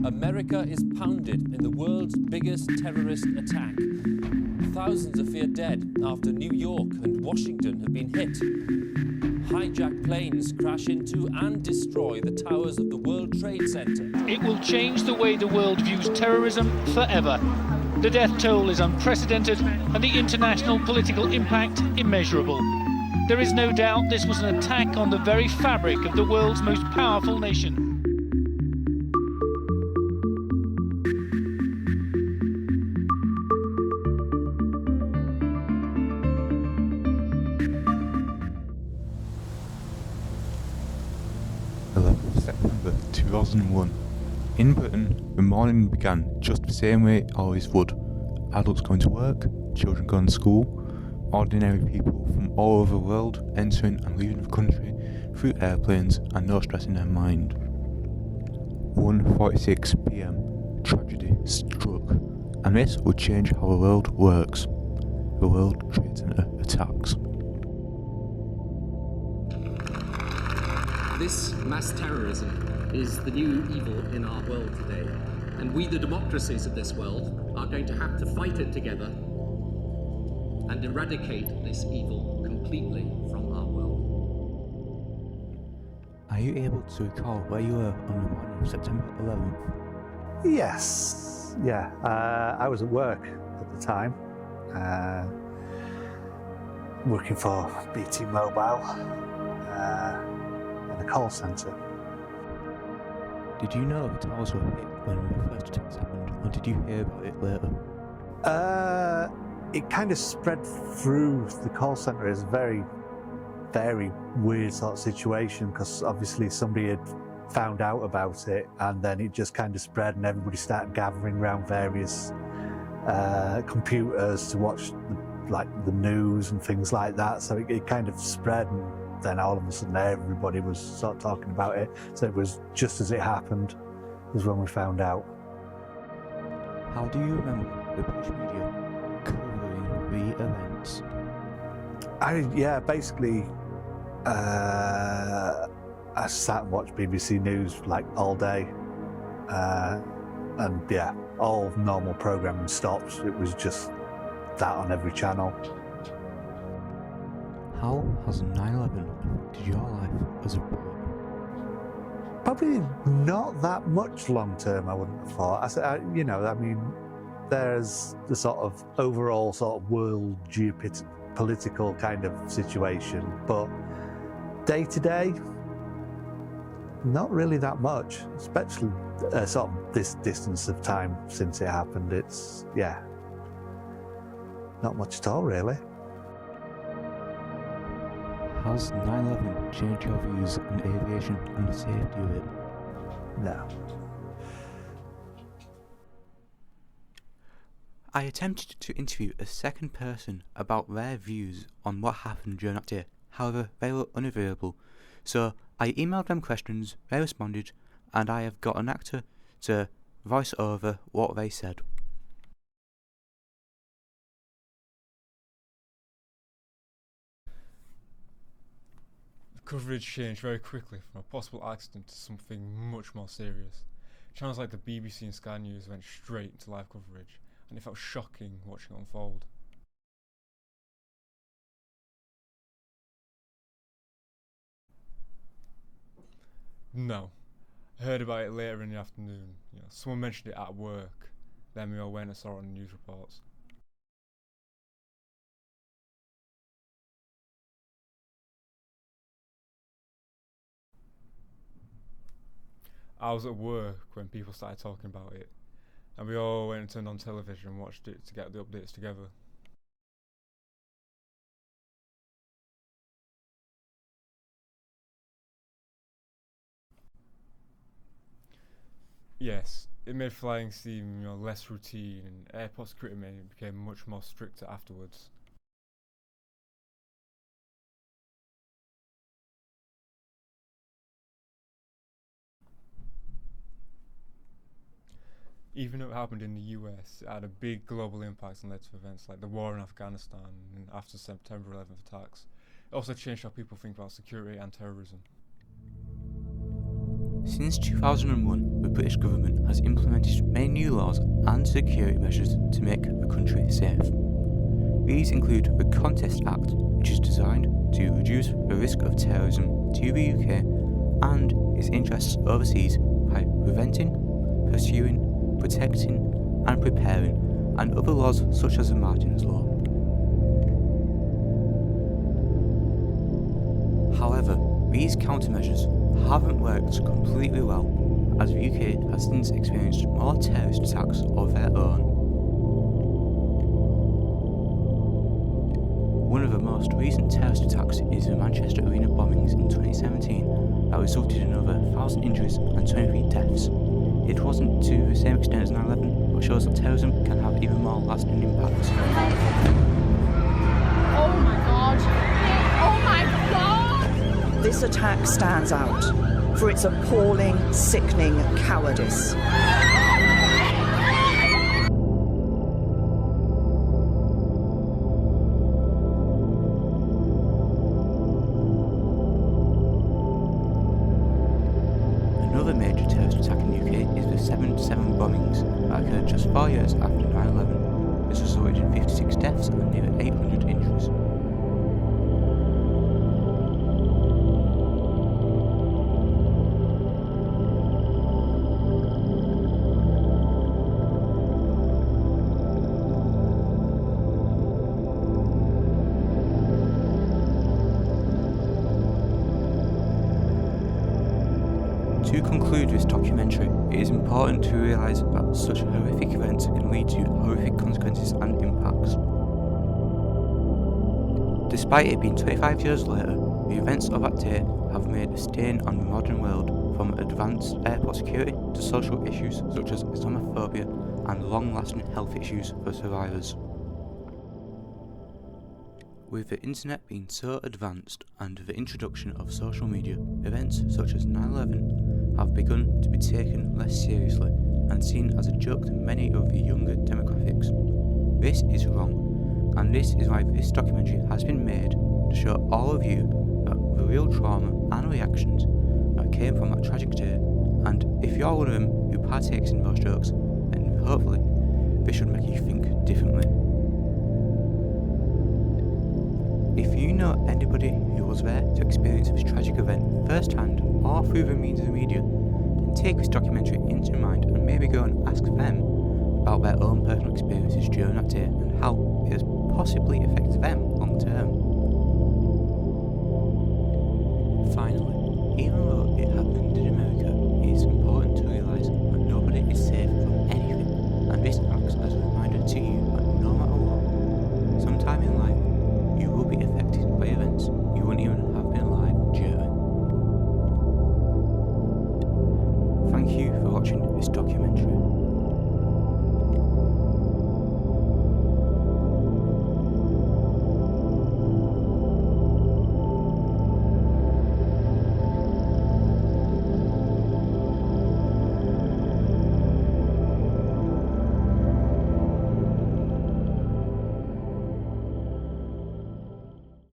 America is pounded in the world's biggest terrorist attack. Thousands are feared dead after New York and Washington have been hit. Hijacked planes crash into and destroy the towers of the World Trade Center. It will change the way the world views terrorism forever. The death toll is unprecedented and the international political impact immeasurable. There is no doubt this was an attack on the very fabric of the world's most powerful nation. September 2001. In Britain, the morning began just the same way it always would. Adults going to work, children going to school, ordinary people from all over the world entering and leaving the country through airplanes and no stress in their mind. 1:46 PM, tragedy struck, and this would change how the world works. The World Trade Center attacks. This mass terrorism is the new evil in our world today, and we, the democracies of this world, are going to have to fight it together and eradicate this evil completely from our world. Are you able to recall where you were on the morning of September 11th? Yes, yeah. I was at work at the time, working for BT Mobile in a call centre. Did you know the towers were hit when the first attacks happened, or did you hear about it later? It kind of spread through the call centre. It's a very, very weird sort of situation, because obviously somebody had found out about it, and then it just kind of spread, and everybody started gathering around various computers to watch the news and things like that. So it kind of spread, and then all of a sudden everybody was sort of talking about it. So it was just as it happened was when we found out. How do you remember the British media covering the events? Basically, I sat and watched BBC News like all day, and yeah, all normal programming stopped. It was just that on every channel. How has 9/11 affected your life as a poet? Probably not that much long term, I wouldn't have thought. There's the sort of overall sort of world geopolitical kind of situation, but day to day, not really that much, especially sort of this distance of time since it happened. It's, yeah, not much at all, really. Has 9/11 changed your views on aviation and the safety of it? No. I attempted to interview a second person about their views on what happened during that day. However, they were unavailable. So I emailed them questions, they responded, and I have got an actor to voice over what they said. Coverage changed very quickly from a possible accident to something much more serious. Channels like the BBC and Sky News went straight into live coverage, and it felt shocking watching it unfold. No. I heard about it later in the afternoon. Someone mentioned it at work, then we all went and saw it on the news reports. I was at work when people started talking about it, and we all went and turned on television and watched it to get the updates together. Yes, it made flying seem less routine, and airport security became much more stricter afterwards. Even though it happened in the US, it had a big global impact and led to events like the war in Afghanistan and after September 11th attacks. It also changed how people think about security and terrorism. Since 2001, the British government has implemented many new laws and security measures to make the country safe. These include the Contest Act, which is designed to reduce the risk of terrorism to the UK and its interests overseas by preventing, pursuing, protecting and preparing, and other laws such as the Martins Law. However, these countermeasures haven't worked completely well, as the UK has since experienced more terrorist attacks of their own. One of the most recent terrorist attacks is the Manchester Arena bombings in 2017 that resulted in over 1,000 injuries and 23 deaths. It wasn't to the same extent as 9/11, but shows that terrorism can have even more lasting impacts. Oh my God! Oh my God! This attack stands out for its appalling, sickening cowardice. Another major terrorist attack in the UK is the 7/7 bombings that occurred just 4 years after 9/11. This resulted in 56 deaths and nearly 800 injuries. To conclude this documentary, it is important to realise that such horrific events can lead to horrific consequences and impacts. Despite it being 25 years later, the events of that day have made a stain on the modern world, from advanced airport security to social issues such as Islamophobia and long-lasting health issues for survivors. With the internet being so advanced and the introduction of social media, events such as 9/11 have begun to be taken less seriously and seen as a joke to many of the younger demographics. This is wrong, and this is why this documentary has been made, to show all of you that the real trauma and reactions that came from that tragic day, and if you're one of them who partakes in those jokes, then hopefully this should make you think differently. If you know anybody who was there to experience this tragic event firsthand or through the means of the media, then take this documentary into mind and maybe go and ask them about their own personal experiences during that day and how it has possibly affected them long term. Finally, even though it happened in